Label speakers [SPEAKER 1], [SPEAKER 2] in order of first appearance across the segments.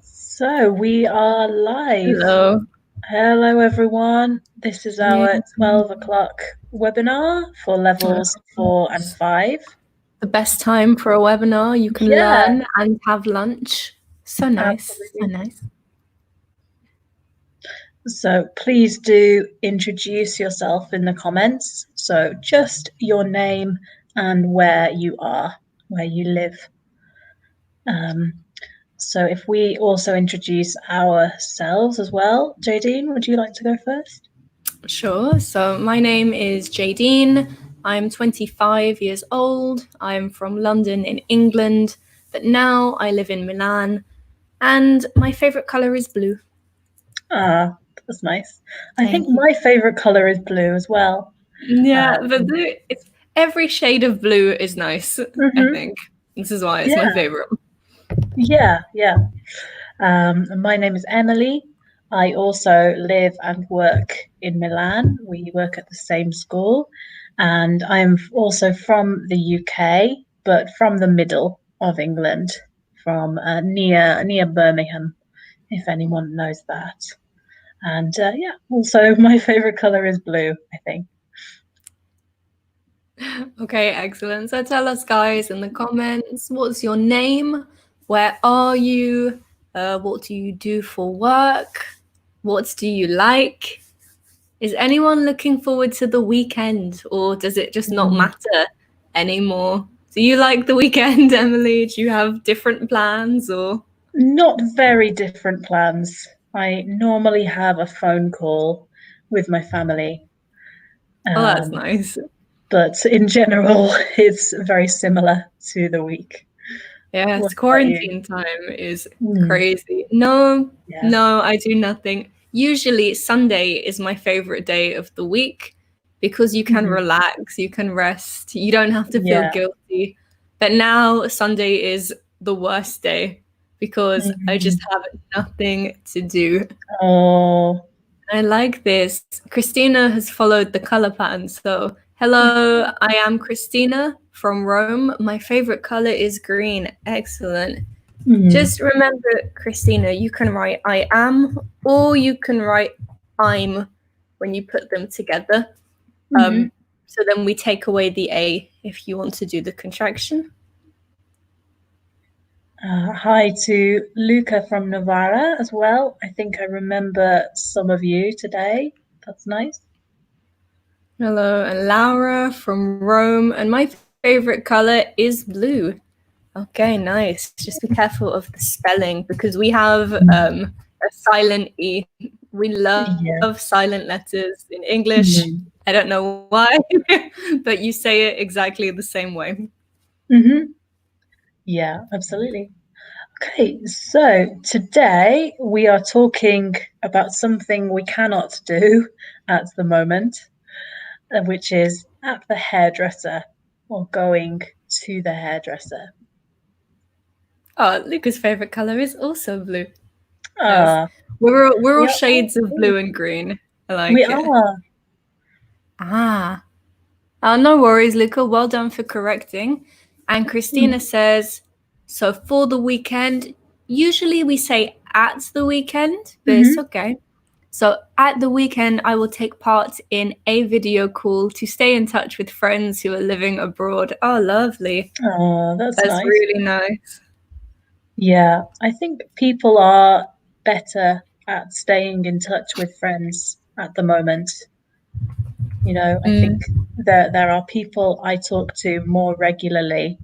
[SPEAKER 1] So we are live.
[SPEAKER 2] Hello.
[SPEAKER 1] Hello, everyone. This is
[SPEAKER 2] Yeah.
[SPEAKER 1] our 12 o'clock webinar for levels 4 and 5.
[SPEAKER 2] The best time for a webinar. You can
[SPEAKER 1] Yeah,
[SPEAKER 2] learn and have lunch. So nice. So
[SPEAKER 1] absolutely.
[SPEAKER 2] nice.
[SPEAKER 1] So please do introduce yourself in the comments. So just your name and where you are, where you live. Um, so if we also introduce ourselves as well, Jadine, would you like to go first?
[SPEAKER 2] Sure. So my name is Jadine. I'm 25 years old. I'm from London in England, but now I live in Milan. And my favorite color is blue.
[SPEAKER 1] Ah, that's nice. I think
[SPEAKER 2] Thank you.
[SPEAKER 1] my favorite color is blue as well.
[SPEAKER 2] Yeah, but blue, every shade of blue is nice, I
[SPEAKER 1] Mhm.
[SPEAKER 2] think. This is why it's my
[SPEAKER 1] Yeah,
[SPEAKER 2] favorite.
[SPEAKER 1] yeah. My name is Emily. I also live and work in Milan. We work at the same school, and I'm also from the UK, but from the middle of England, from near Birmingham, if anyone knows that. And yeah, also my favorite color is blue, I think.
[SPEAKER 2] Okay, excellent. So tell us, guys, in the comments, what's your name? Where are you? What do you do for work? What do you like? Is anyone looking forward to the weekend, or does it just not
[SPEAKER 1] Mm.
[SPEAKER 2] matter anymore? Do you like the weekend, Emily? Do you have different plans, or?
[SPEAKER 1] Not very different plans. I normally have a phone call with my family,
[SPEAKER 2] Oh, that's
[SPEAKER 1] um,
[SPEAKER 2] nice.
[SPEAKER 1] but in general, it's very similar to the week. What
[SPEAKER 2] Yes,
[SPEAKER 1] about you?
[SPEAKER 2] quarantine time is
[SPEAKER 1] Mm,
[SPEAKER 2] crazy. No,
[SPEAKER 1] yeah.
[SPEAKER 2] no, I do nothing. Usually Sunday is my favorite day of the week because you can
[SPEAKER 1] Mhm.
[SPEAKER 2] relax, you can rest, you don't have to feel
[SPEAKER 1] Yeah.
[SPEAKER 2] guilty. But now Sunday is the worst day because I just
[SPEAKER 1] Mhm.
[SPEAKER 2] have nothing to do.
[SPEAKER 1] Oh.
[SPEAKER 2] I like this. Christina has followed the color pattern. So, hello, I am Christina from Rome. My favorite color is green. Excellent.
[SPEAKER 1] Mhm.
[SPEAKER 2] Just remember, Christina, you can write I am or you can write I'm when you put them together.
[SPEAKER 1] Mhm.
[SPEAKER 2] So then we take away the A if you want to do the contraction.
[SPEAKER 1] Hi to Luca from Novara as well. I think I remember some of you today. That's nice.
[SPEAKER 2] Hello, and Laura from Rome. And my favorite color is blue. Okay, nice. Just be careful of the spelling because we have
[SPEAKER 1] Mm.
[SPEAKER 2] a silent E. We love
[SPEAKER 1] Yeah.
[SPEAKER 2] silent letters in English.
[SPEAKER 1] Mhm.
[SPEAKER 2] I don't know why, but you say it exactly the same way.
[SPEAKER 1] Mhm. Yeah, absolutely. Okay, so today we are talking about something we cannot do at the moment, which is at the hairdresser or going to the hairdresser.
[SPEAKER 2] Oh, Luca's favorite color is also blue. Yes,
[SPEAKER 1] Ah,
[SPEAKER 2] we're
[SPEAKER 1] we
[SPEAKER 2] all
[SPEAKER 1] are all
[SPEAKER 2] shades of
[SPEAKER 1] blue.
[SPEAKER 2] blue and green. I
[SPEAKER 1] We
[SPEAKER 2] like it.
[SPEAKER 1] are.
[SPEAKER 2] Ah, no worries, Luca. Well done for correcting. And
[SPEAKER 1] Mm.
[SPEAKER 2] Christina says, so for the weekend, usually we say at the weekend, but it's
[SPEAKER 1] Hmm.
[SPEAKER 2] okay. So at the weekend, I will take part in a video call to stay in touch with friends who are living abroad. Oh, lovely.
[SPEAKER 1] Oh, that's
[SPEAKER 2] That's
[SPEAKER 1] nice.
[SPEAKER 2] really nice.
[SPEAKER 1] Yeah, I think people are better at staying in touch with friends at the moment. I think
[SPEAKER 2] Mm.
[SPEAKER 1] there are people I talk to more regularly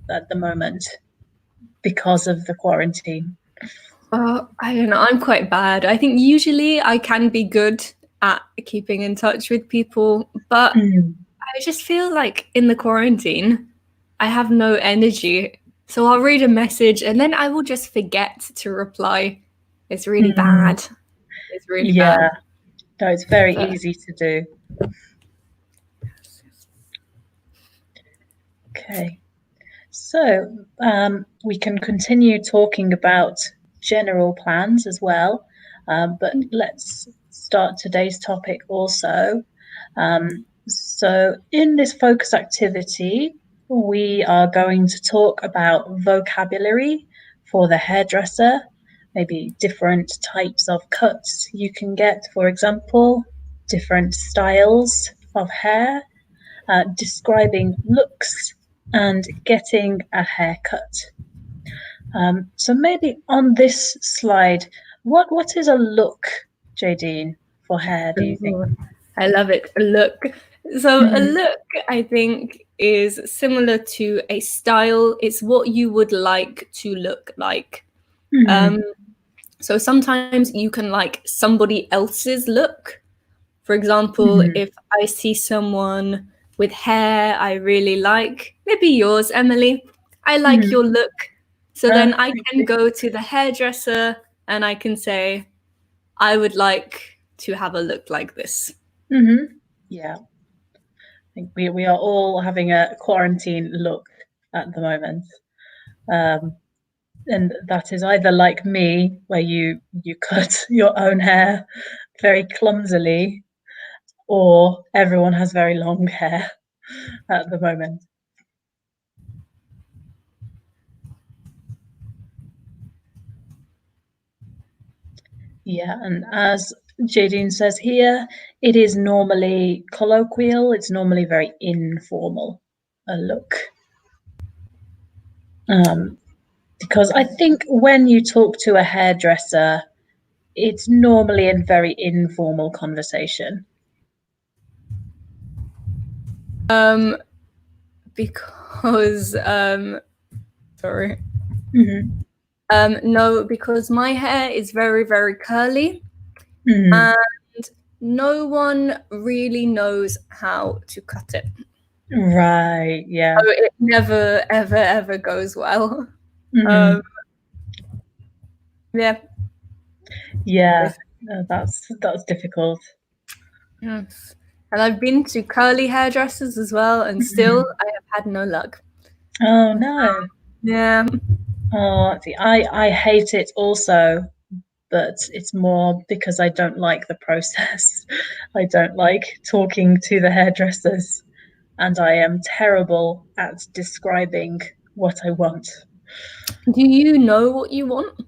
[SPEAKER 1] at the moment because of the quarantine.
[SPEAKER 2] I don't know. I'm quite bad. I think usually I can be good at keeping in touch with people, but
[SPEAKER 1] Mm.
[SPEAKER 2] I just feel like in the quarantine, I have no energy. So I'll read a message and then I will just forget to reply. It's really
[SPEAKER 1] Mm.
[SPEAKER 2] bad. It's really
[SPEAKER 1] Yeah,
[SPEAKER 2] bad.
[SPEAKER 1] no, it's very
[SPEAKER 2] But
[SPEAKER 1] easy to do. Okay, so we can continue talking about general plans as well, but let's start today's topic also. So, in this focus activity, we are going to talk about vocabulary for the hairdresser, maybe different types of cuts you can get, for example, different styles of hair, describing looks, and getting a haircut. So maybe on this slide, what is a look, Jadine, for hair, do you think?
[SPEAKER 2] I love it. A look. So a
[SPEAKER 1] Mhm.
[SPEAKER 2] look, I think, is similar to a style. It's what you would like to look like.
[SPEAKER 1] Mhm.
[SPEAKER 2] So sometimes you can like somebody else's look. For example,
[SPEAKER 1] Mhm.
[SPEAKER 2] if I see someone with hair I really like, maybe yours, Emily, I like
[SPEAKER 1] Mhm.
[SPEAKER 2] your look. So then I
[SPEAKER 1] Thank
[SPEAKER 2] can
[SPEAKER 1] you.
[SPEAKER 2] go to the hairdresser and I can say, I would like to have a look like this.
[SPEAKER 1] Yeah, I think we are all having a quarantine look at the moment. Um, and that is either like me, where you cut your own hair very clumsily, or everyone has very long hair at the moment. Yeah, and as Jadine says here, it is normally colloquial, it's normally very informal, a look. Because I think when you talk to a hairdresser, it's normally in very informal conversation.
[SPEAKER 2] Because sorry.
[SPEAKER 1] Mm-hmm.
[SPEAKER 2] No, because my hair is very, very curly
[SPEAKER 1] Mm-hmm.
[SPEAKER 2] and no one really knows how to cut it.
[SPEAKER 1] Right, yeah.
[SPEAKER 2] So it never, ever, ever goes well.
[SPEAKER 1] Mm-hmm.
[SPEAKER 2] Yeah.
[SPEAKER 1] Yeah, that's difficult.
[SPEAKER 2] Yes. And I've been to curly hairdressers as well, and still
[SPEAKER 1] Mm-hmm.
[SPEAKER 2] I have had no luck.
[SPEAKER 1] Oh no.
[SPEAKER 2] Yeah.
[SPEAKER 1] Oh, see, I hate it also, but it's more because I don't like the process. I don't like talking to the hairdressers, and I am terrible at describing what I want.
[SPEAKER 2] Do you know what you want?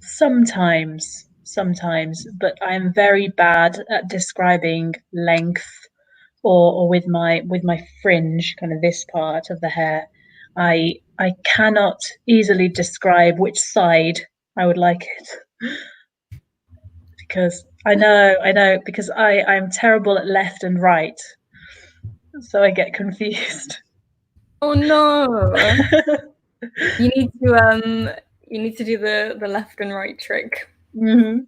[SPEAKER 1] Sometimes, but I'm very bad at describing length or with my fringe, kind of this part of the hair. I cannot easily describe which side I would like it because I know because I'm terrible at left and right, so I get confused.
[SPEAKER 2] Oh no. You need to do the left and right trick.
[SPEAKER 1] Hmm.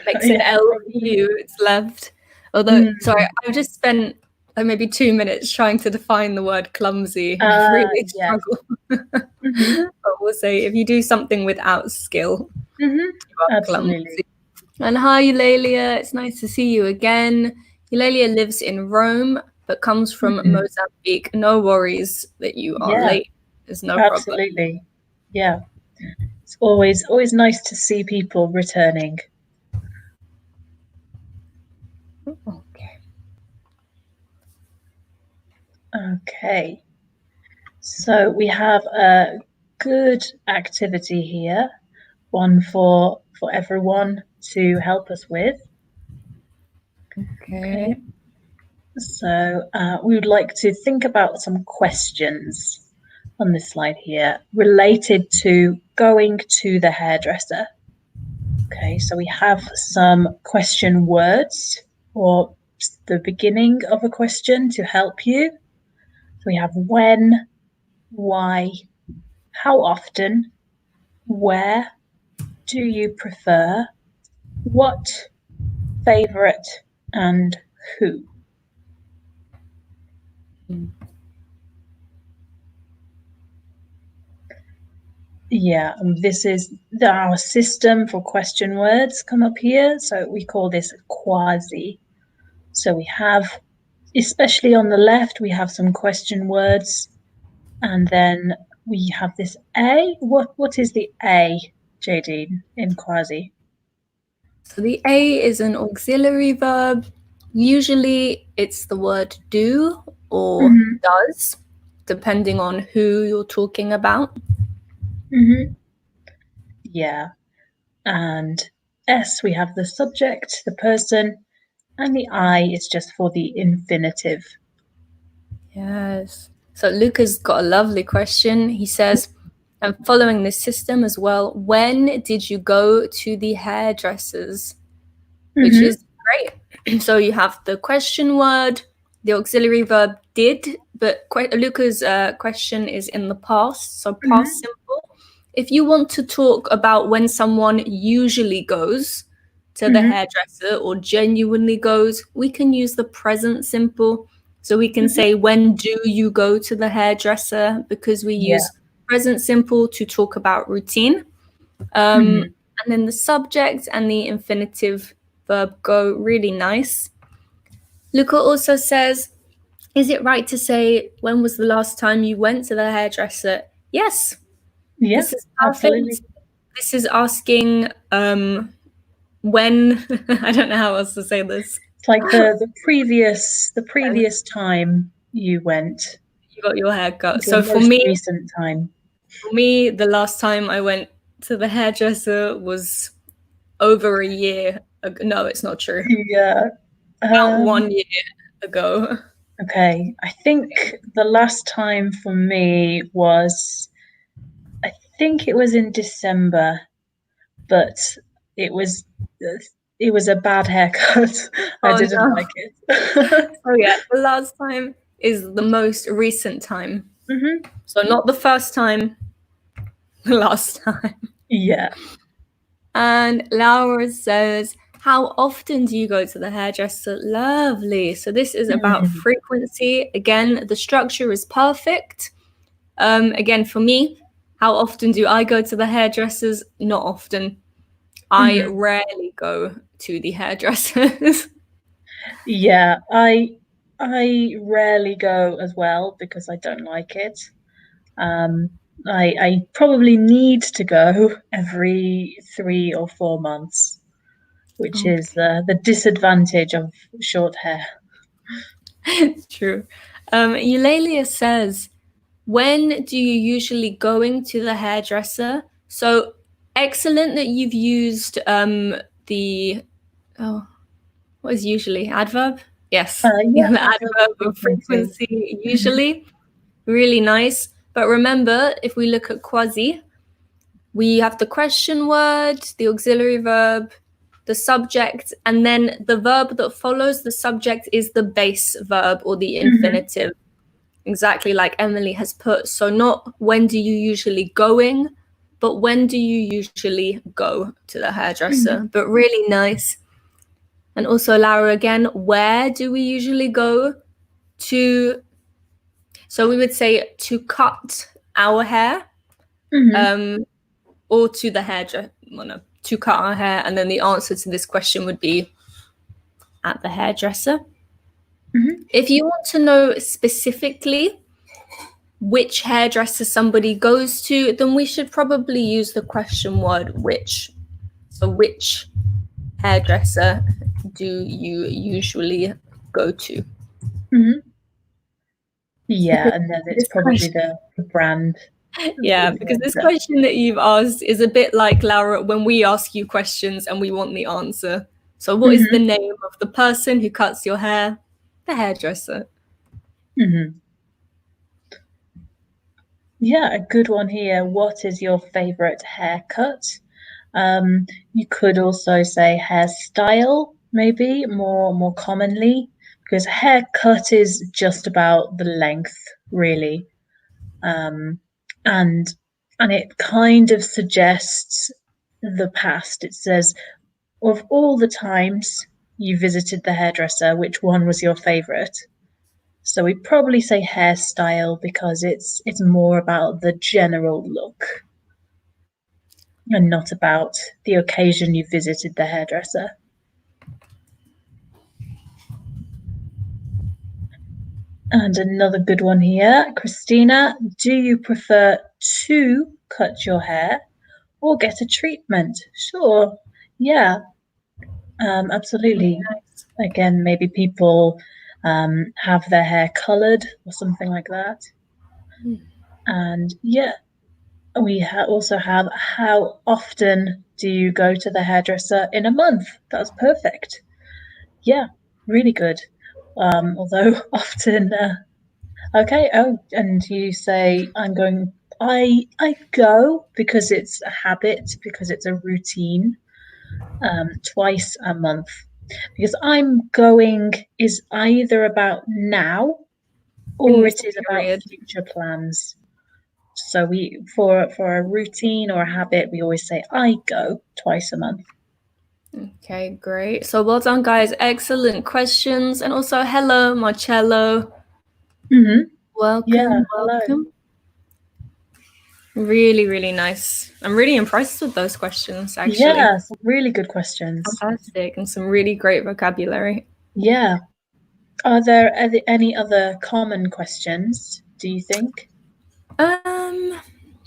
[SPEAKER 2] Makes an
[SPEAKER 1] Yeah,
[SPEAKER 2] L for
[SPEAKER 1] probably.
[SPEAKER 2] you, it's left. Although, sorry,
[SPEAKER 1] Mm.
[SPEAKER 2] I've just spent maybe 2 minutes trying to define the word clumsy, and I've really
[SPEAKER 1] Yes.
[SPEAKER 2] struggled.
[SPEAKER 1] Hmm.
[SPEAKER 2] But we'll say if you do something without skill,
[SPEAKER 1] Hmm.
[SPEAKER 2] you are
[SPEAKER 1] Absolutely.
[SPEAKER 2] clumsy. And hi, Eulalia. It's nice to see you again. Eulalia lives in Rome, but comes from
[SPEAKER 1] Hmm.
[SPEAKER 2] Mozambique. No worries that you are
[SPEAKER 1] Yeah,
[SPEAKER 2] late. There's no problem.
[SPEAKER 1] absolutely. Yeah. It's always nice to see people returning.
[SPEAKER 2] Okay.
[SPEAKER 1] Okay. So we have a good activity here, one for everyone to help us with.
[SPEAKER 2] Okay.
[SPEAKER 1] Okay. So we would like to think about some questions on this slide here related to going to the hairdresser. Okay, so we have some question words or the beginning of a question to help you. So we have when, why, how often, where, do you prefer, what, favorite, and who. Yeah, this is our system for question words come up here. So we call this quasi. So we have, especially on the left, we have some question words. And then we have this A. What is the A, Jadine, in quasi?
[SPEAKER 2] So the A is an auxiliary verb. Usually it's the word do or
[SPEAKER 1] Mm-hmm.
[SPEAKER 2] does, depending on who you're talking about.
[SPEAKER 1] Mm-hmm. Yeah. And S, we have the subject, the person, and the I is just for the infinitive.
[SPEAKER 2] Yes. So Luca's got a lovely question. He says, I'm following this system as well. When did you go to the hairdressers? Which is great. So you have the question word, the auxiliary verb did, but Luca's question is in the past, so past simple. If you want to talk about when someone usually goes to the hairdresser or genuinely goes, we can use the present simple. So we can say, when do you go to the hairdresser? Because we use present simple to talk about routine. And then the subject and the infinitive verb go really nice. Luca also says, is it right to say, when was the last time you went to the hairdresser? Yes.
[SPEAKER 1] Yeah,
[SPEAKER 2] this is
[SPEAKER 1] absolutely.
[SPEAKER 2] perfect. This is asking when, I don't know how else to say this.
[SPEAKER 1] It's like the previous time you went.
[SPEAKER 2] You got your hair cut.
[SPEAKER 1] Your
[SPEAKER 2] So for
[SPEAKER 1] most
[SPEAKER 2] me,
[SPEAKER 1] recent time.
[SPEAKER 2] the last time I went to the hairdresser was over a year ago. No, it's not true.
[SPEAKER 1] Yeah.
[SPEAKER 2] About 1 year ago.
[SPEAKER 1] Okay. I think the last time for me was, I think it was in December, but it was a bad haircut. I
[SPEAKER 2] Oh
[SPEAKER 1] didn't
[SPEAKER 2] no.
[SPEAKER 1] like it.
[SPEAKER 2] Oh yeah, the last time is the most recent time. So not the first time, the last time.
[SPEAKER 1] Yeah.
[SPEAKER 2] And Laura says, how often do you go to the hairdresser? Lovely. So this is about frequency. Again, the structure is perfect. Again, for me, how often do I go to the hairdressers? Not often. I rarely go to the hairdressers.
[SPEAKER 1] Yeah, I rarely go as well because I don't like it. I probably need to go every 3 or 4 months, which is the disadvantage of short hair.
[SPEAKER 2] True. Eulalia says, when do you usually going to the hairdresser? So excellent that you've used the what is usually adverb? Yes,
[SPEAKER 1] Yeah,
[SPEAKER 2] the
[SPEAKER 1] adverb
[SPEAKER 2] adverb of
[SPEAKER 1] frequency.
[SPEAKER 2] frequency usually. Really nice. But remember, if we look at quasi, we have the question word, the auxiliary verb, the subject, and then the verb that follows the subject is the base verb or the infinitive. Exactly like Emily has put. So not when do you usually going, but when do you usually go to the hairdresser? But really nice. And also Laura again, where do we usually go to? So we would say to cut our hair, or to the hairdresser. Well, no, to cut our hair, and then the answer to this question would be at the hairdresser. If you want to know specifically which hairdresser somebody goes to, then we should probably use the question word which. So which hairdresser do you usually go to?
[SPEAKER 1] Yeah, and then it's probably the brand.
[SPEAKER 2] Yeah, because this question that you've asked is a bit like, Laura, when we ask you questions and we want the answer. So what is the name of the person who cuts your hair? The hairdresser.
[SPEAKER 1] Yeah, a good one here. What is your favorite haircut? You could also say hairstyle, maybe more commonly, because haircut is just about the length, really. And it kind of suggests the past. It says, of all the times you visited the hairdresser, which one was your favorite? So we'd probably say hairstyle because it's more about the general look and not about the occasion you visited the hairdresser. And another good one here, Christina, do you prefer to cut your hair or get a treatment? Sure. Yeah, absolutely. Again, maybe people have their hair colored or something like that. And yeah, We also have how often do you go to the hairdresser in a month? That's perfect. Yeah, really good. Although often, okay. Oh, and you say I'm going. I go because it's a habit, because it's a routine. Twice a month. Because I'm going is either about now
[SPEAKER 2] In
[SPEAKER 1] or
[SPEAKER 2] this
[SPEAKER 1] it is about
[SPEAKER 2] period.
[SPEAKER 1] future plans. So we for a routine or a habit, we always say I go twice a month.
[SPEAKER 2] Okay, great. So well done, guys. Excellent questions. And also, hello, Marcello.
[SPEAKER 1] Mm-hmm. Yeah,
[SPEAKER 2] Welcome,
[SPEAKER 1] hello.
[SPEAKER 2] welcome. Really, really nice. I'm really impressed with those questions, actually.
[SPEAKER 1] Yeah, some really good questions.
[SPEAKER 2] Fantastic. And some really great vocabulary.
[SPEAKER 1] Yeah. Are there any other common questions, do you think?
[SPEAKER 2] Um,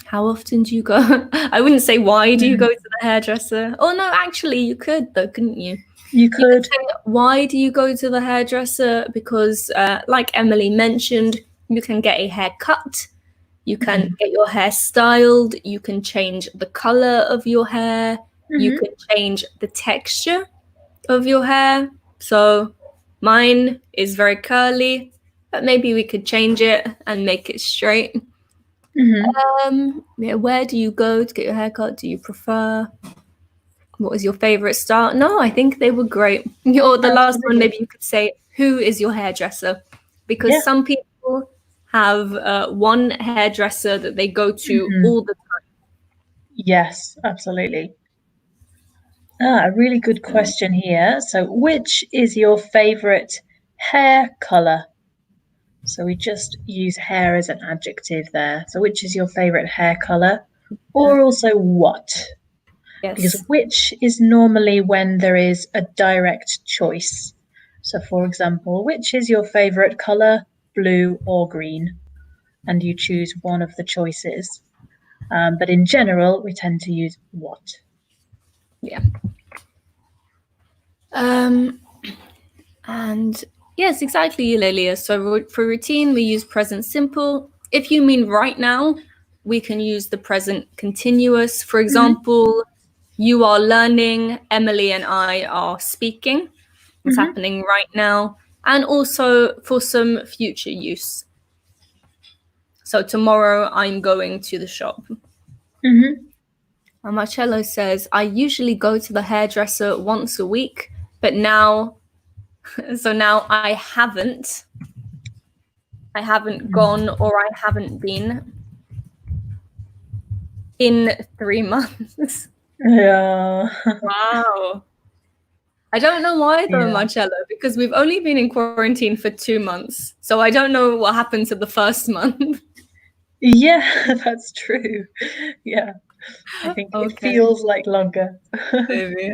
[SPEAKER 2] how often do you go? I wouldn't say why do you go
[SPEAKER 1] Mm,
[SPEAKER 2] to the hairdresser. Oh no, actually you could though, couldn't you?
[SPEAKER 1] you
[SPEAKER 2] You could
[SPEAKER 1] could.
[SPEAKER 2] say why do you go to the hairdresser? Because like Emily mentioned, you can get a haircut, you can
[SPEAKER 1] Mm-hmm.
[SPEAKER 2] get your hair styled, you can change the color of your hair, you
[SPEAKER 1] Mm-hmm.
[SPEAKER 2] can change the texture of your hair. So mine is very curly, but maybe we could change it and make it straight.
[SPEAKER 1] Mm-hmm.
[SPEAKER 2] Yeah, where do you go to get your haircut? Do you prefer? What was your favorite style? No, I think they were great. Or the last one,
[SPEAKER 1] Absolutely.
[SPEAKER 2] maybe you could say, who is your hairdresser? Because
[SPEAKER 1] Yeah.
[SPEAKER 2] some people have one hairdresser that they go to
[SPEAKER 1] Mm-hmm.
[SPEAKER 2] all the
[SPEAKER 1] Yes, absolutely. A really good
[SPEAKER 2] time.
[SPEAKER 1] question here. So, which is your favorite hair color? So, we just use hair as an adjective there. So, which is your favorite hair color? Or also what? Because
[SPEAKER 2] Yes.
[SPEAKER 1] which is normally when there is a direct choice. So, for example, which is your favorite color, blue or green? And you choose one of the choices. But in general, we tend to use what.
[SPEAKER 2] Yeah. Um, and yes, exactly, Lilia. So for routine, we use present simple. If you mean right now, we can use the present continuous. For
[SPEAKER 1] Hmm.
[SPEAKER 2] example, you are learning, Emily and I are speaking. It's
[SPEAKER 1] Hmm.
[SPEAKER 2] happening right now. And also for some future use. So tomorrow I'm going to the shop.
[SPEAKER 1] Hmm.
[SPEAKER 2] And Marcello says, I usually go to the hairdresser once a week, but now, so now I haven't. I haven't gone or I haven't been in 3 months.
[SPEAKER 1] Yeah.
[SPEAKER 2] Wow. I don't know why though,
[SPEAKER 1] Yeah.
[SPEAKER 2] Marcello, because we've only been in quarantine for 2 months. So I don't know what happened to the first month.
[SPEAKER 1] Yeah, that's true. Yeah, I think it
[SPEAKER 2] Okay,
[SPEAKER 1] feels like longer.
[SPEAKER 2] maybe.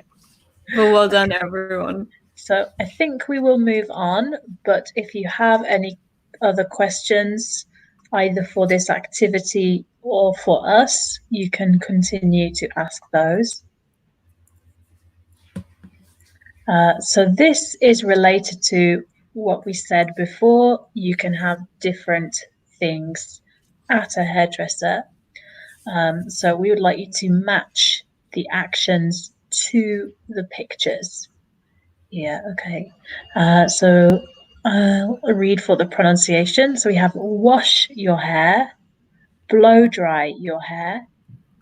[SPEAKER 2] But well done, everyone.
[SPEAKER 1] So I think we will move on, but if you have any other questions, either for this activity or for us, you can continue to ask those. So this is related to what we said before. You can have different things at a hairdresser. So we would like you to match the actions to the pictures. Yeah, okay. So I'll read for the pronunciation. So we have wash your hair, blow dry your hair,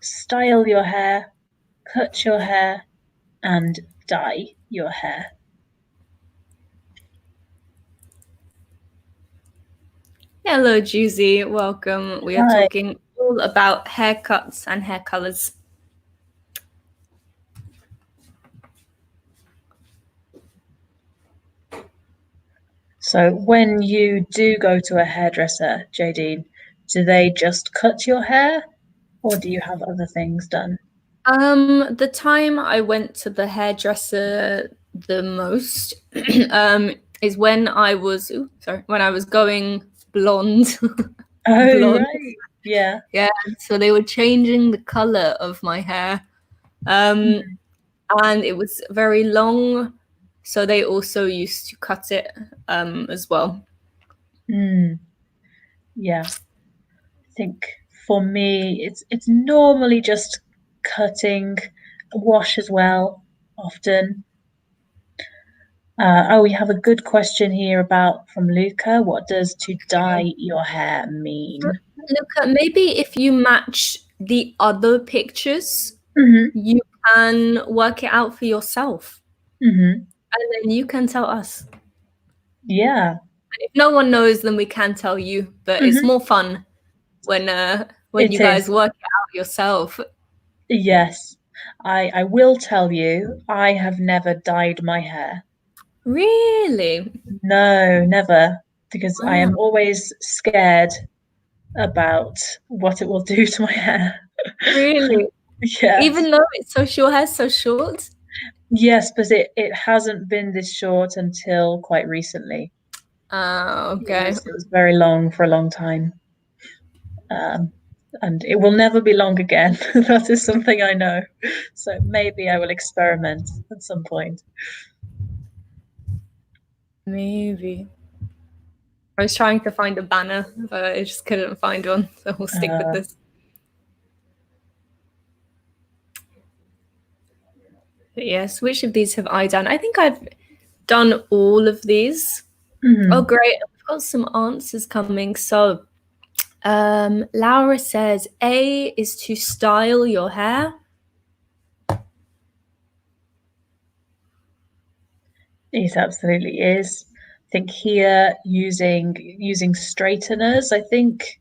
[SPEAKER 1] style your hair, cut your hair, and dye your hair.
[SPEAKER 2] Hello, Juicy. Welcome. We are
[SPEAKER 1] Hi.
[SPEAKER 2] talking all about haircuts and hair colors.
[SPEAKER 1] So when you do go to a hairdresser, Jadine, do they just cut your hair or do you have other things done?
[SPEAKER 2] The time I went to the hairdresser the most, is when I was, when I was going blonde.
[SPEAKER 1] Oh,
[SPEAKER 2] Blonde.
[SPEAKER 1] right. Yeah.
[SPEAKER 2] Yeah. So they were changing the color of my hair. Um,
[SPEAKER 1] Mm,
[SPEAKER 2] and it was very long. So they also used to cut it, as well.
[SPEAKER 1] mm, yeah. I think for me, it's normally just cutting, wash as well, often. Oh, we have a good question here about from Luca. What does to dye your hair mean?
[SPEAKER 2] Luca, maybe if you match the other pictures,
[SPEAKER 1] Hmm.
[SPEAKER 2] you can work it out for yourself,
[SPEAKER 1] Hmm.
[SPEAKER 2] and then you can tell us.
[SPEAKER 1] Yeah.
[SPEAKER 2] If no one knows, then we can tell you. But it's
[SPEAKER 1] Hmm.
[SPEAKER 2] more fun when you
[SPEAKER 1] It
[SPEAKER 2] guys
[SPEAKER 1] is.
[SPEAKER 2] work it out yourself.
[SPEAKER 1] Yes. I will tell you, I have never dyed my hair.
[SPEAKER 2] Really?
[SPEAKER 1] No, never, because I
[SPEAKER 2] Wow.
[SPEAKER 1] am always scared about what it will do to my hair.
[SPEAKER 2] Really?
[SPEAKER 1] Yes.
[SPEAKER 2] Even though your hair's so short?
[SPEAKER 1] Yes, but it hasn't been this short until quite recently.
[SPEAKER 2] Okay.
[SPEAKER 1] It was very long for a long time. Um, and it will never be long again. That is something I know. So maybe I will experiment at some point.
[SPEAKER 2] Maybe. I was trying to find a banner, but I just couldn't find one, so we'll stick with
[SPEAKER 1] Uh,
[SPEAKER 2] this. But yes, which of these have I done? I think I've done all of these. Oh,
[SPEAKER 1] mhm.
[SPEAKER 2] great. We've got some answers coming. So, Laura says A is to style your hair.
[SPEAKER 1] It absolutely is. I think here using straighteners, I think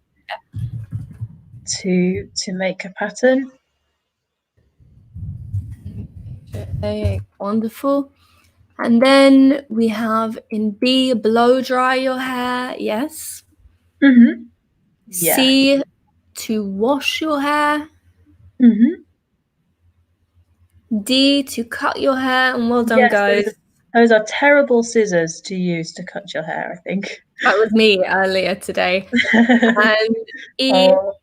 [SPEAKER 1] to make a pattern.
[SPEAKER 2] Okay, wonderful. And then we have in B, blow dry your hair. Yes.
[SPEAKER 1] Hmm. Yeah.
[SPEAKER 2] C, to wash your hair.
[SPEAKER 1] Hmm.
[SPEAKER 2] D, to cut your hair. And well done,
[SPEAKER 1] Yes,
[SPEAKER 2] guys.
[SPEAKER 1] those are terrible scissors to use to cut your hair, I think.
[SPEAKER 2] That was me earlier today. And E,
[SPEAKER 1] Oh,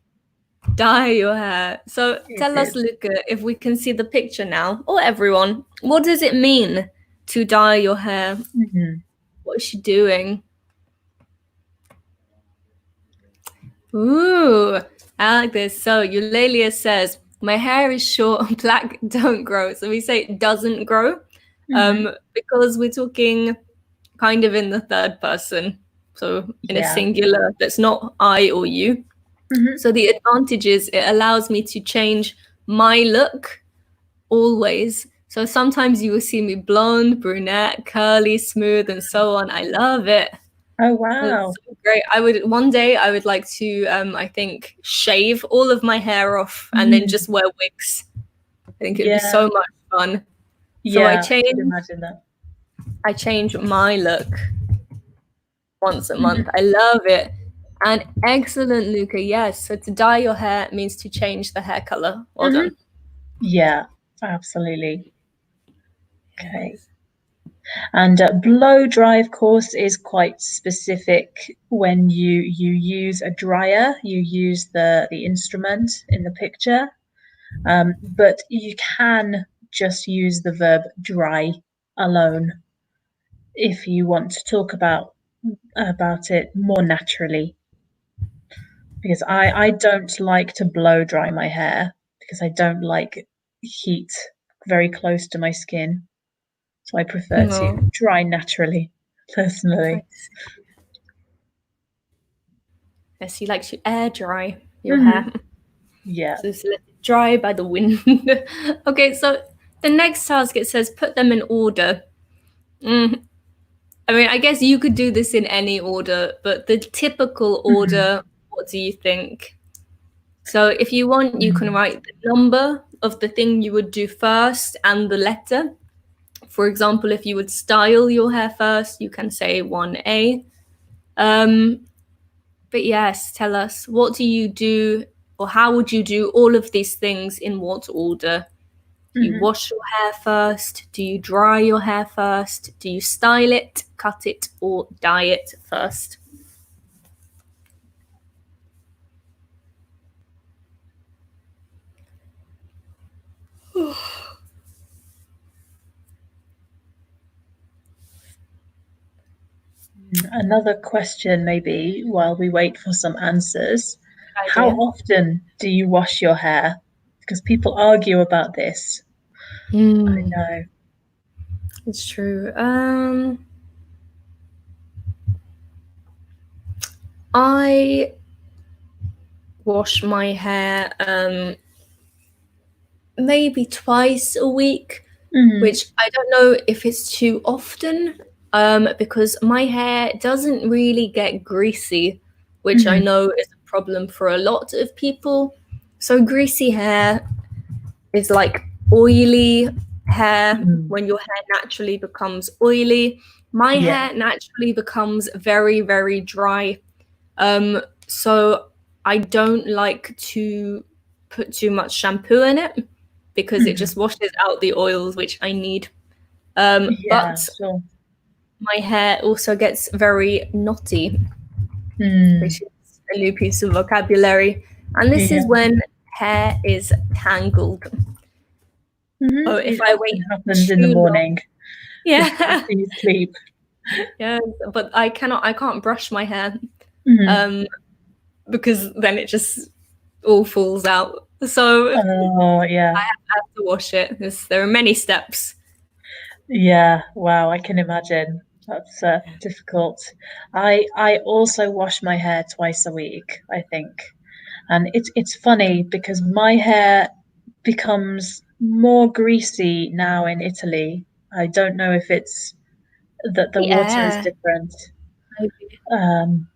[SPEAKER 2] dye your hair. So
[SPEAKER 1] it
[SPEAKER 2] tell us,
[SPEAKER 1] is.
[SPEAKER 2] Luca, if we can see the picture now, or everyone, what does it mean to dye your hair?
[SPEAKER 1] Hmm.
[SPEAKER 2] What is she doing? Ooh, I like this. So Eulalia says, my hair is short, black don't grow. So we say it doesn't grow,
[SPEAKER 1] Hmm.
[SPEAKER 2] because we're talking kind of in the third person. So in a
[SPEAKER 1] Yeah.
[SPEAKER 2] singular that's not I or you.
[SPEAKER 1] Hmm.
[SPEAKER 2] So the advantage is it allows me to change my look always. So sometimes you will see me blonde, brunette, curly, smooth, and so on. I love it.
[SPEAKER 1] Oh,
[SPEAKER 2] It's
[SPEAKER 1] wow.
[SPEAKER 2] so great. One day I would like to I think shave all of my hair off and then
[SPEAKER 1] Mm.
[SPEAKER 2] just wear wigs. I think it would be
[SPEAKER 1] Yeah.
[SPEAKER 2] so much fun. So
[SPEAKER 1] Yeah, I could imagine that.
[SPEAKER 2] I change my look once a month.
[SPEAKER 1] Hmm.
[SPEAKER 2] I love it. And excellent, Luca. Yes. So to dye your hair means to change the hair color. Well
[SPEAKER 1] Hmm.
[SPEAKER 2] done.
[SPEAKER 1] Yeah, absolutely. Okay. And blow dry, of course, is quite specific when you use a dryer, you use the instrument in the picture, but you can just use the verb dry alone if you want to talk about it more naturally. Because I don't like to blow dry my hair because I don't like heat very close to my skin. So I prefer to
[SPEAKER 2] No.
[SPEAKER 1] dry naturally, personally.
[SPEAKER 2] Yes, you like to air dry your hair.
[SPEAKER 1] Hmm. Yeah.
[SPEAKER 2] So just let it dry by the wind. Okay, so the next task it says put them in order. Mm, I mean, I guess you could do this in any order, but the typical
[SPEAKER 1] Hmm.
[SPEAKER 2] order, what do you think? So if you want, you can
[SPEAKER 1] Hmm.
[SPEAKER 2] write the number of the thing you would do first and the letter. For example, if you would style your hair first, you can say 1A. Um, but yes, tell us, what do you do, or how would you do all of these things in what order? Do you
[SPEAKER 1] Hmm.
[SPEAKER 2] wash your hair first? Do you dry your hair first? Do you style it, cut it, or dye it first?
[SPEAKER 1] Another question, maybe, while we wait for some answers. How
[SPEAKER 2] idea.
[SPEAKER 1] often do you wash your hair? Because people argue about this. I know.
[SPEAKER 2] It's true. I wash my hair maybe twice a week, which I don't know if it's too often, because my hair doesn't really get greasy, which I know is a problem for a lot of people. So greasy hair is like oily hair when your hair naturally becomes oily. My
[SPEAKER 1] Yeah.
[SPEAKER 2] hair naturally becomes very, very dry. So I don't like to put too much shampoo in it because it just washes out the oils which I need.
[SPEAKER 1] Yeah,
[SPEAKER 2] But
[SPEAKER 1] sure.
[SPEAKER 2] my hair also gets very knotty, which is a new piece of vocabulary. And this is
[SPEAKER 1] Yeah.
[SPEAKER 2] when hair is tangled. Oh, if
[SPEAKER 1] It
[SPEAKER 2] I wait
[SPEAKER 1] often happens in the
[SPEAKER 2] too long,
[SPEAKER 1] morning, just
[SPEAKER 2] yeah,
[SPEAKER 1] after you sleep.
[SPEAKER 2] yeah. But I can't brush my hair, because then it just all falls out. So
[SPEAKER 1] Oh, yeah.
[SPEAKER 2] I have to wash it. There are many steps.
[SPEAKER 1] Yeah. Wow, I can imagine. That's difficult. I also wash my hair twice a week, I think. And it's funny because my hair becomes more greasy now in Italy. I don't know if it's that the
[SPEAKER 2] The
[SPEAKER 1] water is
[SPEAKER 2] air.
[SPEAKER 1] different.
[SPEAKER 2] Maybe.
[SPEAKER 1] Um,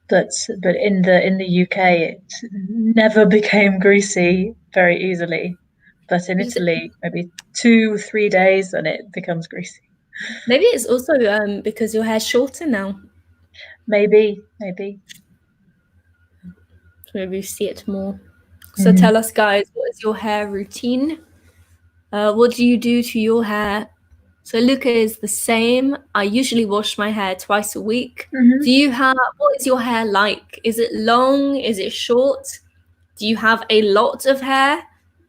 [SPEAKER 1] but in the UK it never became greasy very easily. But in Italy, maybe 2, 3 days and it becomes greasy.
[SPEAKER 2] Maybe it's also because your hair's shorter now.
[SPEAKER 1] Maybe.
[SPEAKER 2] So maybe you see it more. So tell us, guys, what is your hair routine? What do you do to your hair? So Luca is the same. I usually wash my hair twice a week.
[SPEAKER 1] Hmm.
[SPEAKER 2] What is your hair like? Is it long? Is it short? Do you have a lot of hair?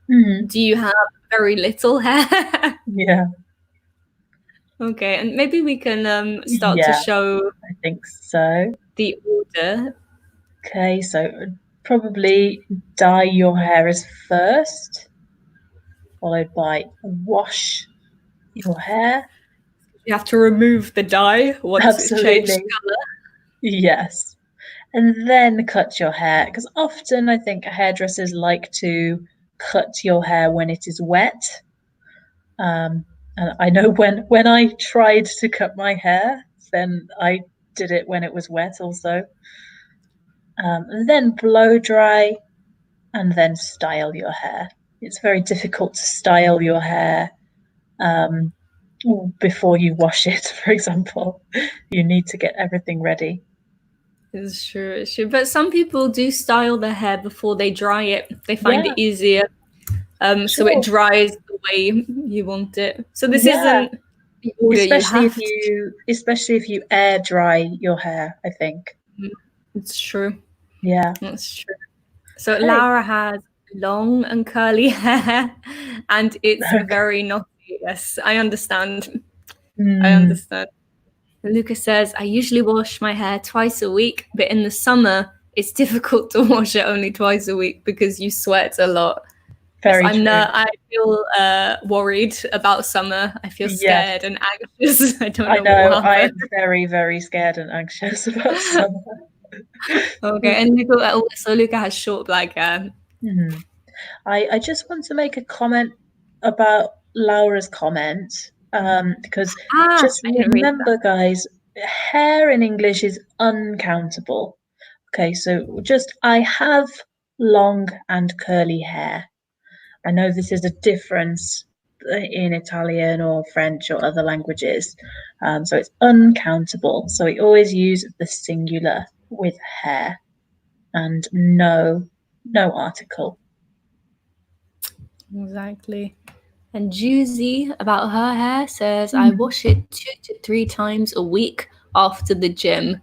[SPEAKER 1] Hmm.
[SPEAKER 2] Do you have very little hair?
[SPEAKER 1] Yeah.
[SPEAKER 2] Okay, and maybe we can start to
[SPEAKER 1] Yeah,
[SPEAKER 2] show
[SPEAKER 1] I think so.
[SPEAKER 2] the order.
[SPEAKER 1] Okay, so probably dye your hair as first, followed by wash your hair.
[SPEAKER 2] You have to remove the dye once it's changed
[SPEAKER 1] Absolutely.
[SPEAKER 2] color.
[SPEAKER 1] Yes. And then cut your hair, because often I think hairdressers like to cut your hair when it is wet. And I know when I tried to cut my hair, then I did it when it was wet also. And then blow dry and then style your hair. It's very difficult to style your hair um, before you wash it, for example. You need to get everything ready.
[SPEAKER 2] It's true, it's true. But some people do style their hair before they dry it. They find
[SPEAKER 1] Yeah,
[SPEAKER 2] it easier. So it
[SPEAKER 1] sure.
[SPEAKER 2] dries the way you want it. So this
[SPEAKER 1] Yeah,
[SPEAKER 2] isn't the order you have to.
[SPEAKER 1] especially if you air dry your hair, I think.
[SPEAKER 2] It's true.
[SPEAKER 1] Yeah.
[SPEAKER 2] That's true. So
[SPEAKER 1] Okay.
[SPEAKER 2] Laura has long and curly hair, and it's
[SPEAKER 1] Okay.
[SPEAKER 2] very knotty. Yes, I understand. I
[SPEAKER 1] Mm,
[SPEAKER 2] understand. Lucas says, I usually wash my hair twice a week, but in the summer, it's difficult to wash it only twice a week because you sweat a lot. Yes,
[SPEAKER 1] very true.
[SPEAKER 2] I feel worried about summer. I feel
[SPEAKER 1] Yes,
[SPEAKER 2] scared and anxious. I don't
[SPEAKER 1] I
[SPEAKER 2] know what will
[SPEAKER 1] know. I
[SPEAKER 2] happen.
[SPEAKER 1] am very, very scared and anxious about summer.
[SPEAKER 2] Okay, and Luca has short black hair.
[SPEAKER 1] Mhm. I just want to make a comment about Laura's comment, because just
[SPEAKER 2] I didn't read that.
[SPEAKER 1] remember, guys, hair in English is uncountable. Okay, so just I have long and curly hair. I know this is a difference in Italian or French or other languages, so it's uncountable. So we always use the singular with hair and no article.
[SPEAKER 2] Exactly. And Juicy, about her hair, says, I
[SPEAKER 1] Mhm.
[SPEAKER 2] wash it 2 to 3 times a week after the gym.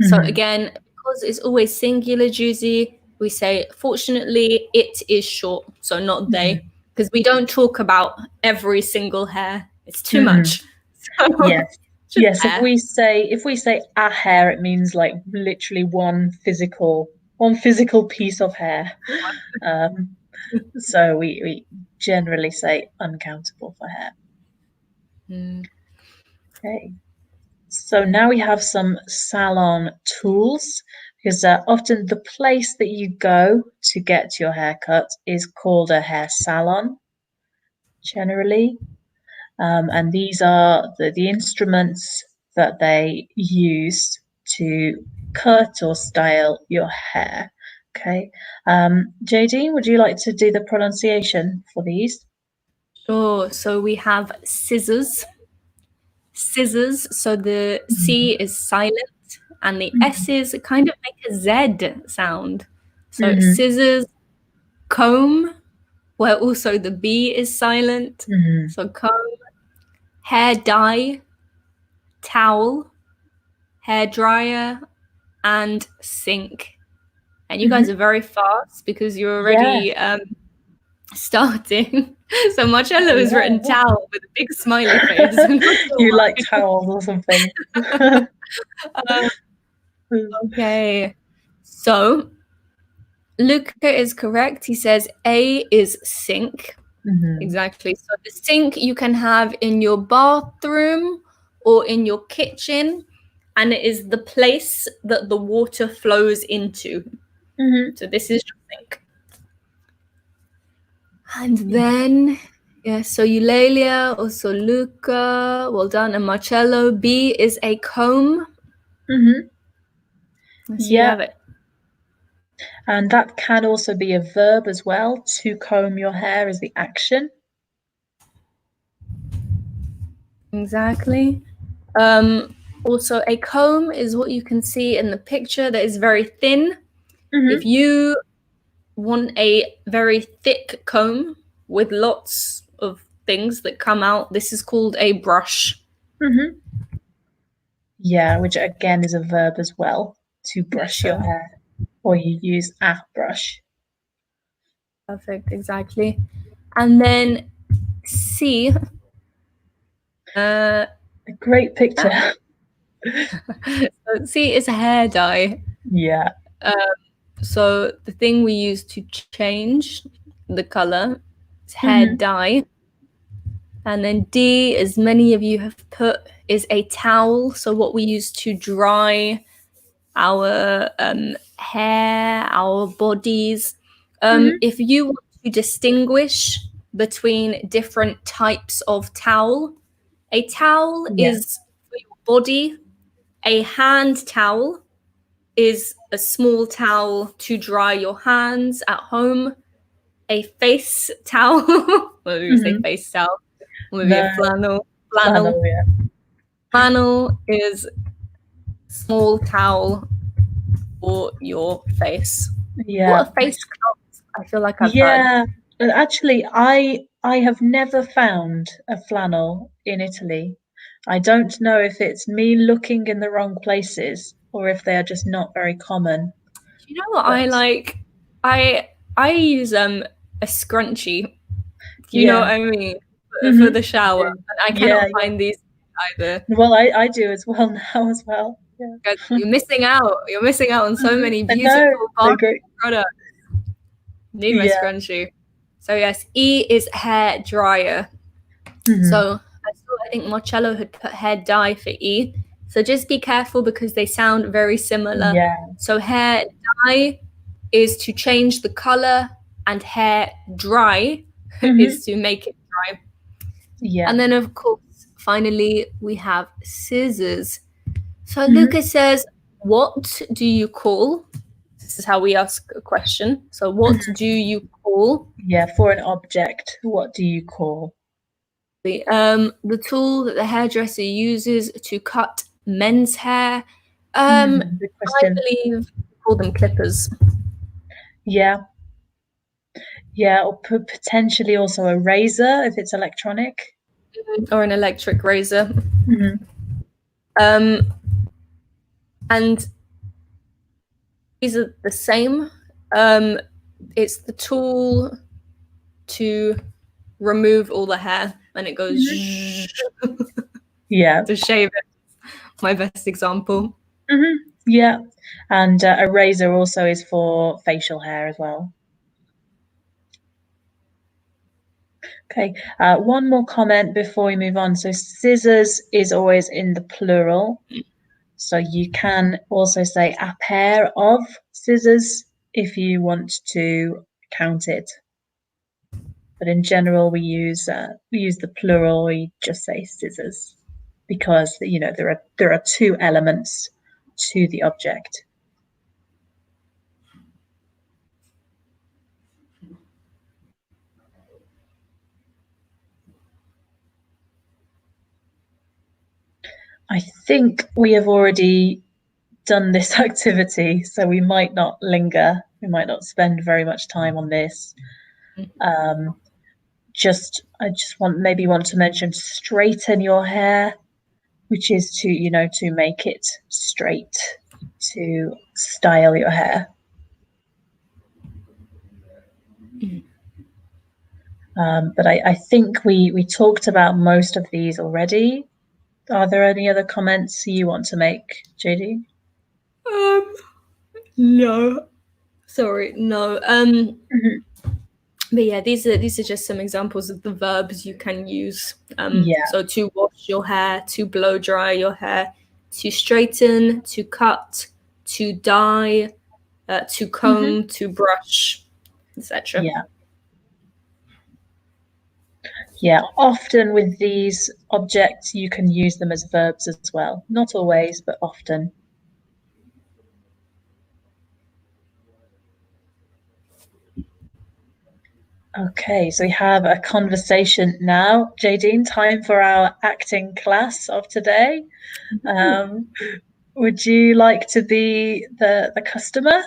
[SPEAKER 2] So
[SPEAKER 1] Mhm.
[SPEAKER 2] again, because it's always singular, Juicy, we say, fortunately, it is short, so not
[SPEAKER 1] Mhm.
[SPEAKER 2] they, because we don't talk about every single hair. It's too
[SPEAKER 1] Mhm.
[SPEAKER 2] much. So
[SPEAKER 1] Yes.
[SPEAKER 2] just
[SPEAKER 1] Yes,
[SPEAKER 2] hair.
[SPEAKER 1] if we say a hair, it means like literally one physical. one physical piece of hair. So we generally say uncountable for hair. Okay. So now we have some salon tools, because often the place that you go to get your hair cut is called a hair salon, generally. And these are the instruments that they use to cut or style your hair. Okay. JD, would you like to do the pronunciation for these?
[SPEAKER 2] Sure. So we have scissors. Scissors. So the C is silent and the S's kind of make a Z sound. So scissors, comb, where also the B is silent. So comb, hair dye, towel, hair dryer, and sink. And you guys are very fast because you're already starting. So Marcello has written towel with a big smiley face.
[SPEAKER 1] You like towels or something.
[SPEAKER 2] Okay. So Luca is correct. He says A is sink. Exactly. So the sink you can have in your bathroom or in your kitchen, and it is the place that the water flows into. So this is your sink. And then, so Eulalia, also Luca, well done, and Marcello. B is a comb. So you have it.
[SPEAKER 1] And that can also be a verb as well. To comb your hair is the action.
[SPEAKER 2] Exactly. Also, a comb is what you can see in the picture that is very thin. If you want a very thick comb with lots of things that come out, this is called a brush.
[SPEAKER 1] Yeah, which again is a verb as well. To brush your hair, or you use a brush.
[SPEAKER 2] Perfect, exactly. And then C.
[SPEAKER 1] A great picture.
[SPEAKER 2] So C is a hair dye.
[SPEAKER 1] Yeah.
[SPEAKER 2] So the thing we use to change the color is hair dye. And then D, as many of you have put, is a towel. So what we use to dry our hair, our bodies. If you want to distinguish between different types of towel, a towel is for your body. A hand towel is a small towel to dry your hands at home. A face towel, what do you say, face towel? Or maybe a flannel. Flannel is small towel for your face. What a face cloth, I feel like I've heard.
[SPEAKER 1] Actually, I have never found a flannel in Italy. I don't know if it's me looking in the wrong places or if they are just not very common.
[SPEAKER 2] Do you know what I like? I use a scrunchie. You know what I mean? For the shower. And I cannot find these either.
[SPEAKER 1] Well, I do as well now as well.
[SPEAKER 2] Guys, you're missing out. You're missing out on so many beautiful products. Need my scrunchie. So yes, E is hair dryer. So I think Marcello had put hair dye for E. So just be careful because they sound very similar. So hair dye is to change the color, and hair dry is to make it dry. And then of course, finally, we have scissors. So Lucas says, what do you call? This is how we ask a question. So what do you call?
[SPEAKER 1] Yeah, for an object, what do you call?
[SPEAKER 2] The tool that the hairdresser uses to cut men's hair. I believe we call them clippers.
[SPEAKER 1] Yeah, or potentially also a razor if it's electronic.
[SPEAKER 2] Or an electric razor. And these are the same. It's the tool to remove all the hair, and it goes to shave it. My best example.
[SPEAKER 1] Yeah, and a razor also is for facial hair as well. Okay, one more comment before we move on. So scissors is always in the plural. So you can also say a pair of scissors if you want to count it. But in general, we use the plural. We just say scissors because there are two elements to the object. I think we have already done this activity, so we might not linger. We might not spend very much time on this. I just want to mention straighten your hair, which is to make it straight, to style your hair. But I think we talked about most of these already. Are there any other comments you want to make, JD?
[SPEAKER 2] No. Sorry, no. But yeah, these are just some examples of the verbs you can use.
[SPEAKER 1] Yeah.
[SPEAKER 2] So to wash your hair, to blow dry your hair, to straighten, to cut, to dye, to comb, to brush, etc.
[SPEAKER 1] Yeah. Yeah, often with these objects, you can use them as verbs as well. Not always, but often. Okay, so we have a conversation now. Jadine, time for our acting class of today. Would you like to be the customer?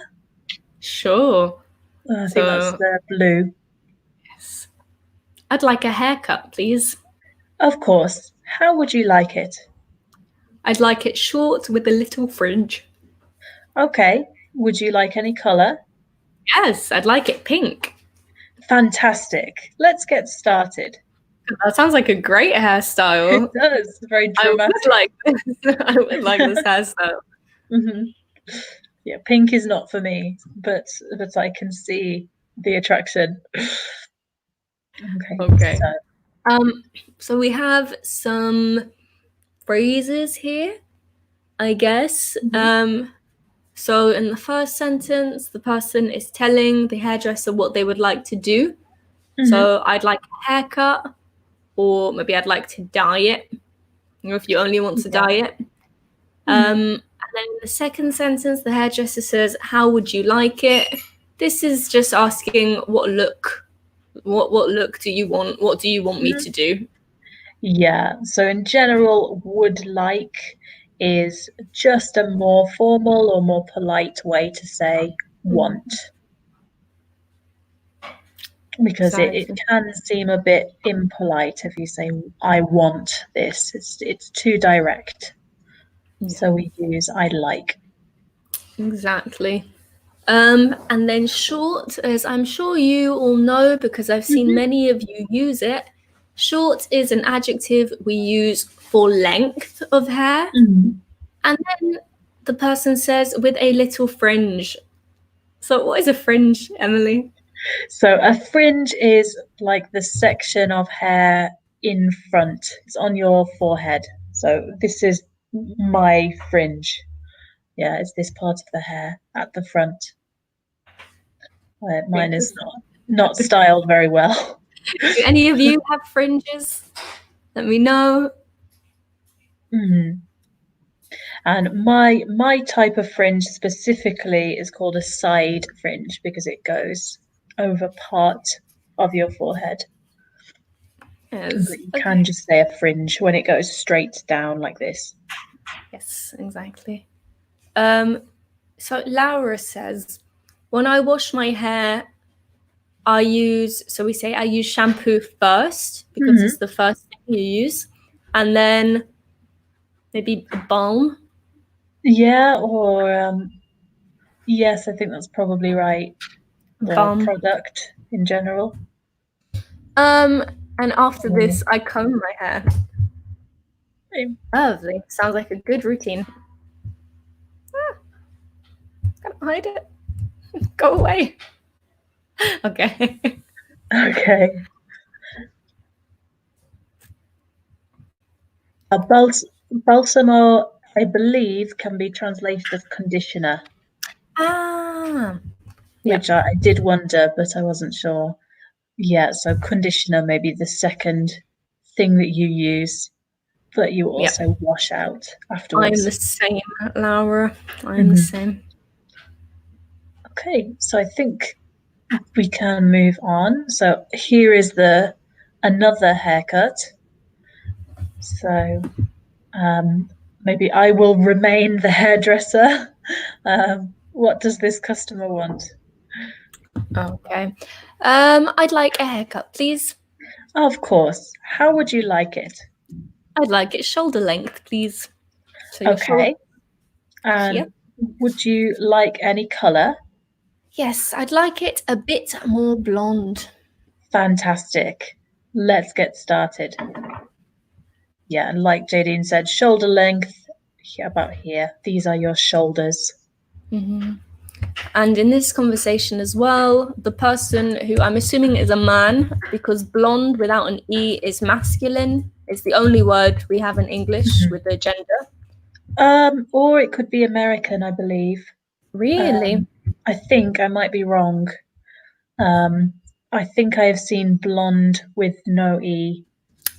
[SPEAKER 2] Sure.
[SPEAKER 1] I think that's the blue.
[SPEAKER 2] Yes. I'd like a haircut, please.
[SPEAKER 1] Of course. How would you like it?
[SPEAKER 2] I'd like it short with a little fringe.
[SPEAKER 1] Okay. Would you like any colour?
[SPEAKER 2] Yes, I'd like it pink.
[SPEAKER 1] Fantastic. Let's get started.
[SPEAKER 2] That sounds like a great hairstyle.
[SPEAKER 1] It does. Very dramatic.
[SPEAKER 2] I would like this hairstyle.
[SPEAKER 1] Yeah, pink is not for me, but I can see the attraction.
[SPEAKER 2] Okay. So we have some phrases here, I guess. So in the first sentence, the person is telling the hairdresser what they would like to do. So I'd like a haircut, or maybe I'd like to dye it, or if you only want to dye it. And then in the second sentence, the hairdresser says, how would you like it? This is just asking what look do you want? What do you want me to do?
[SPEAKER 1] Yeah, so in general, would like is just a more formal or more polite way to say want. Because it can seem a bit impolite if you say, I want this. It's too direct. So we use I'd like.
[SPEAKER 2] Exactly. And then short, as I'm sure you all know because I've seen many of you use it, short is an adjective we use for length of hair. And then the person says with a little fringe. So what is a fringe, Emily?
[SPEAKER 1] So a fringe is like the section of hair in front. It's on your forehead. So this is my fringe. Yeah, it's this part of the hair at the front. Mine is not styled very well.
[SPEAKER 2] Do any of you have fringes? Let me know.
[SPEAKER 1] And my type of fringe specifically is called a side fringe because it goes over part of your forehead.
[SPEAKER 2] Yes.
[SPEAKER 1] But you can just say a fringe when it goes straight down like this.
[SPEAKER 2] Yes, exactly. So Laura says, when I wash my hair, I use shampoo first because it's the first thing you use, and then maybe a balm.
[SPEAKER 1] Yeah, or yes, I think that's probably right. The product in general.
[SPEAKER 2] And after this, I comb my hair. Lovely. Sounds like a good routine. Don't hide it. Go away. Okay.
[SPEAKER 1] Okay. Balsamo, I believe, can be translated as conditioner,
[SPEAKER 2] Ah.
[SPEAKER 1] which I did wonder, but I wasn't sure. Yeah, so conditioner may be the second thing that you use, but you also wash out
[SPEAKER 2] I'm the
[SPEAKER 1] afterwards.
[SPEAKER 2] same, Laura. I'm the
[SPEAKER 1] Mhm.
[SPEAKER 2] same.
[SPEAKER 1] Okay, so I think we can move on. So here is another haircut. So maybe I will remain the hairdresser. What does this customer want?
[SPEAKER 2] Okay. I'd like a haircut, please.
[SPEAKER 1] Of course. How would you like it?
[SPEAKER 2] I'd like it shoulder length, please. So your shoulder.
[SPEAKER 1] Okay. And
[SPEAKER 2] Yep.
[SPEAKER 1] would you like any color?
[SPEAKER 2] Yes, I'd like it a bit more blonde.
[SPEAKER 1] Fantastic. Let's get started. Yeah, and like Jadine said, shoulder length, about here. These are your shoulders.
[SPEAKER 2] Mm-hmm. And in this conversation as well, the person who I'm assuming is a man, because blonde without an E is masculine, is the only word we have in English with the gender.
[SPEAKER 1] Or it could be American, I believe.
[SPEAKER 2] Really?
[SPEAKER 1] I think I might be wrong. I think I have seen blonde with no E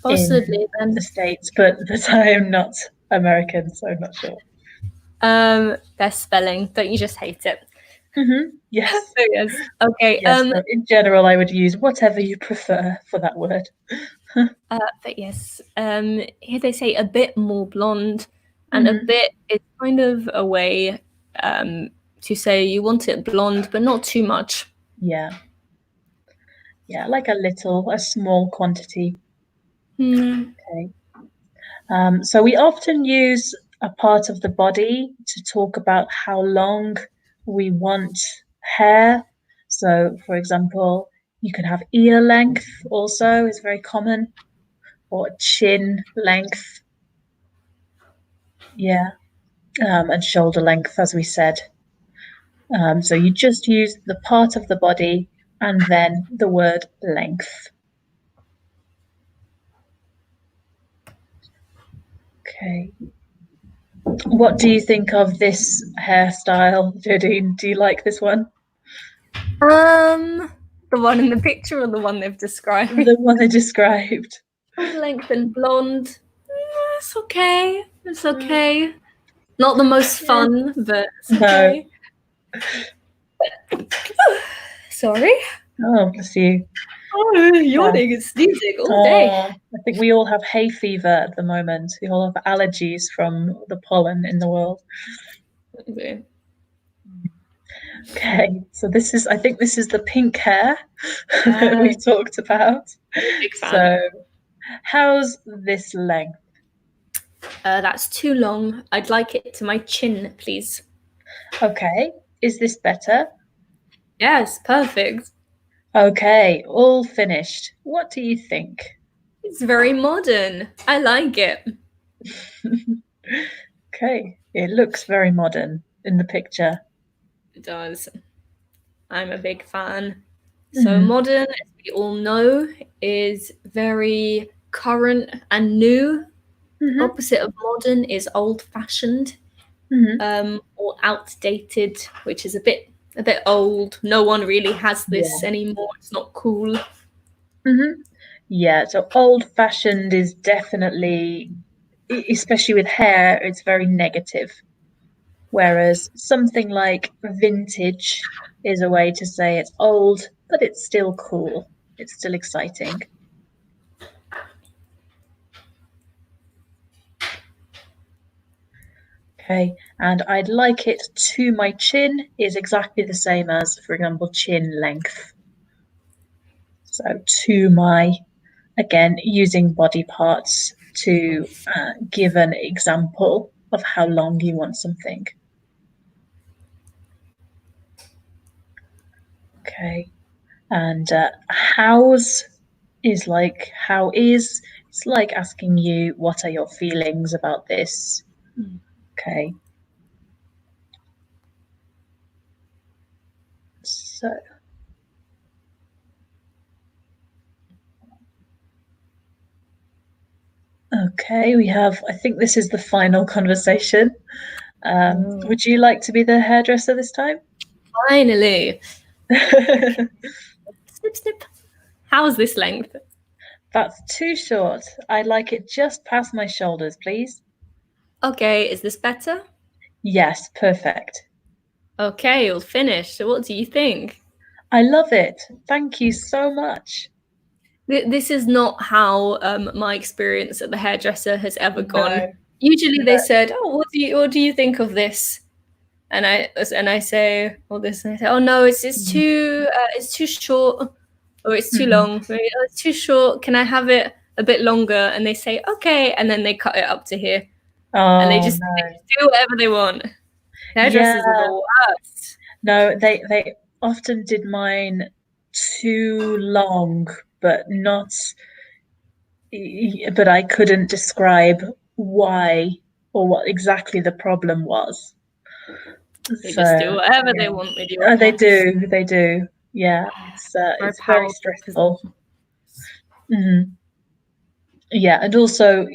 [SPEAKER 1] in
[SPEAKER 2] Possibly then.
[SPEAKER 1] the States, but I am not American, so I'm not sure.
[SPEAKER 2] Their spelling. Don't you just hate it?
[SPEAKER 1] Yes.
[SPEAKER 2] So yes. Okay.
[SPEAKER 1] Yes. So in general, I would use whatever you prefer for that word.
[SPEAKER 2] But yes. Here they say a bit more blonde, and a bit is kind of a way to say you want it blonde, but not too much.
[SPEAKER 1] Yeah. Yeah, like a small quantity. Okay. So we often use a part of the body to talk about how long we want hair. So, for example, you can have ear length also is very common, or chin length. Yeah. And shoulder length, as we said. So you just use the part of the body and then the word length. Okay. What do you think of this hairstyle, Jodine? Do you like this one?
[SPEAKER 2] The one in the picture or the one they've described?
[SPEAKER 1] The one I described.
[SPEAKER 2] Shoulder length and blonde. It's okay. It's okay. Not the most fun, but it's okay. Sorry.
[SPEAKER 1] Oh, bless you.
[SPEAKER 2] Oh, yawning and sneezing all day.
[SPEAKER 1] I think we all have hay fever at the moment. We all have allergies from the pollen in the world. Okay, so I think this is the pink hair that we talked about.
[SPEAKER 2] Big fan.
[SPEAKER 1] So, how's this length?
[SPEAKER 2] That's too long. I'd like it to my chin, please.
[SPEAKER 1] Okay, is this better?
[SPEAKER 2] Yes, perfect.
[SPEAKER 1] Okay, all finished. What do you think?
[SPEAKER 2] It's very modern. I like it.
[SPEAKER 1] Okay, it looks very modern in the picture.
[SPEAKER 2] It does. I'm a big fan. So modern, as we all know, is very current and new. Opposite of modern is old-fashioned, or outdated, which is a bit old. No one really has this anymore. It's not cool.
[SPEAKER 1] Yeah, so old-fashioned is definitely, especially with hair, it's very negative. Whereas something like vintage is a way to say it's old, but it's still cool. It's still exciting. Okay, and I'd like it to my chin is exactly the same as, for example, chin length. So to my, again, using body parts to give an example of how long you want something. Okay, and how's is like how is, it's like asking you what are your feelings about this. Okay. So, okay, I think this is the final conversation. Would you like to be the hairdresser this time?
[SPEAKER 2] Finally. Snip, snip. How's this length?
[SPEAKER 1] That's too short. I'd like it just past my shoulders, please.
[SPEAKER 2] Okay, is this better?
[SPEAKER 1] Yes, perfect.
[SPEAKER 2] Okay, you'll finish. So what do you think?
[SPEAKER 1] I love it. Thank you so much.
[SPEAKER 2] This is not how my experience at the hairdresser has ever gone.
[SPEAKER 1] No.
[SPEAKER 2] Usually they said, "Oh, what do you think of this?" And I say, "Well, this," and they say, "Oh no, it's too short, or it's too long. Oh, it's too short. Can I have it a bit longer?" And they say, "Okay," and then they cut it up to here, and they just do whatever they want. Hairdressers are the worst.
[SPEAKER 1] No, they often did mine too long, but I couldn't describe why or what exactly the problem was.
[SPEAKER 2] They just do whatever they want with your hair.
[SPEAKER 1] They do. Yeah, it's very stressful. Yeah, and also,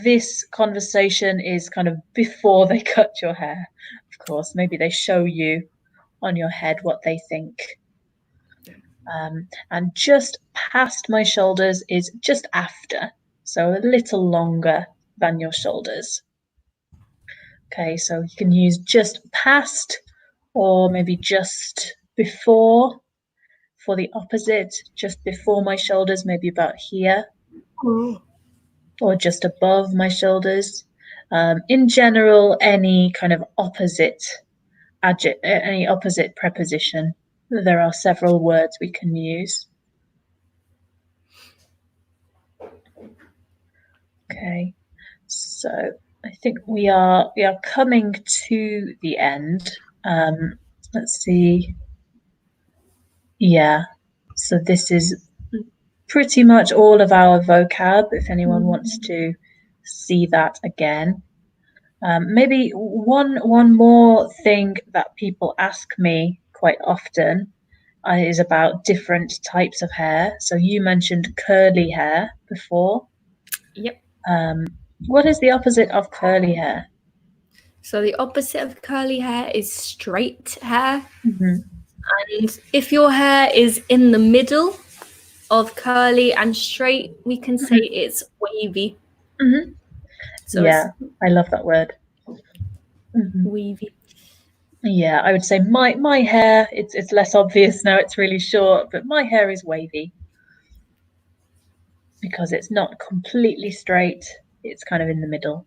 [SPEAKER 1] this conversation is kind of before they cut your hair. Of course, maybe they show you on your head what they think. And just past my shoulders is just after, so a little longer than your shoulders. Okay, so you can use just past or maybe just before for the opposite, just before my shoulders, maybe about here, or just above my shoulders. In general, any kind of opposite any opposite preposition. There are several words we can use. Okay, so I think we are coming to the end. Let's see. Yeah, so this is pretty much all of our vocab. If anyone wants to see that again, maybe one more thing that people ask me quite often is about different types of hair. So you mentioned curly hair before.
[SPEAKER 2] Yep.
[SPEAKER 1] What is the opposite of curly hair?
[SPEAKER 2] So the opposite of curly hair is straight hair.
[SPEAKER 1] Mm-hmm.
[SPEAKER 2] And if your hair is in the middle of curly and straight, we can say it's wavy.
[SPEAKER 1] Mm-hmm. So yeah, I love that word.
[SPEAKER 2] Wavy.
[SPEAKER 1] Yeah, I would say my hair, it's less obvious now, it's really short, but my hair is wavy because it's not completely straight, it's kind of in the middle.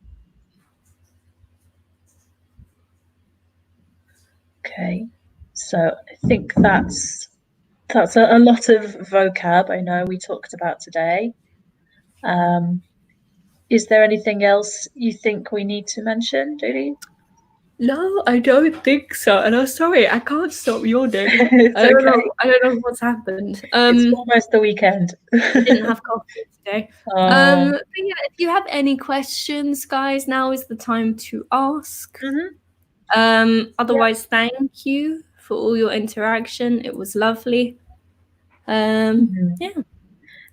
[SPEAKER 1] Okay, so I think that's a lot of vocab I know we talked about today. Is there anything else you think we need to mention, Judy?
[SPEAKER 2] No, I don't think so. And I'm sorry, I can't stop yawning. I don't know what's happened.
[SPEAKER 1] It's almost the weekend.
[SPEAKER 2] I didn't have coffee today. But yeah, if you have any questions, guys, now is the time to ask. Otherwise, thank you for all your interaction. It was lovely.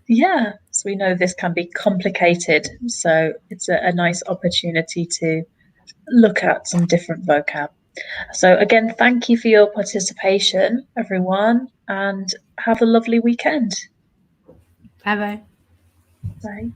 [SPEAKER 1] Yeah, so we know this can be complicated, so it's a nice opportunity to look at some different vocab. So again, thank you for your participation, everyone, and have a lovely weekend.
[SPEAKER 2] Bye-bye.
[SPEAKER 1] Bye.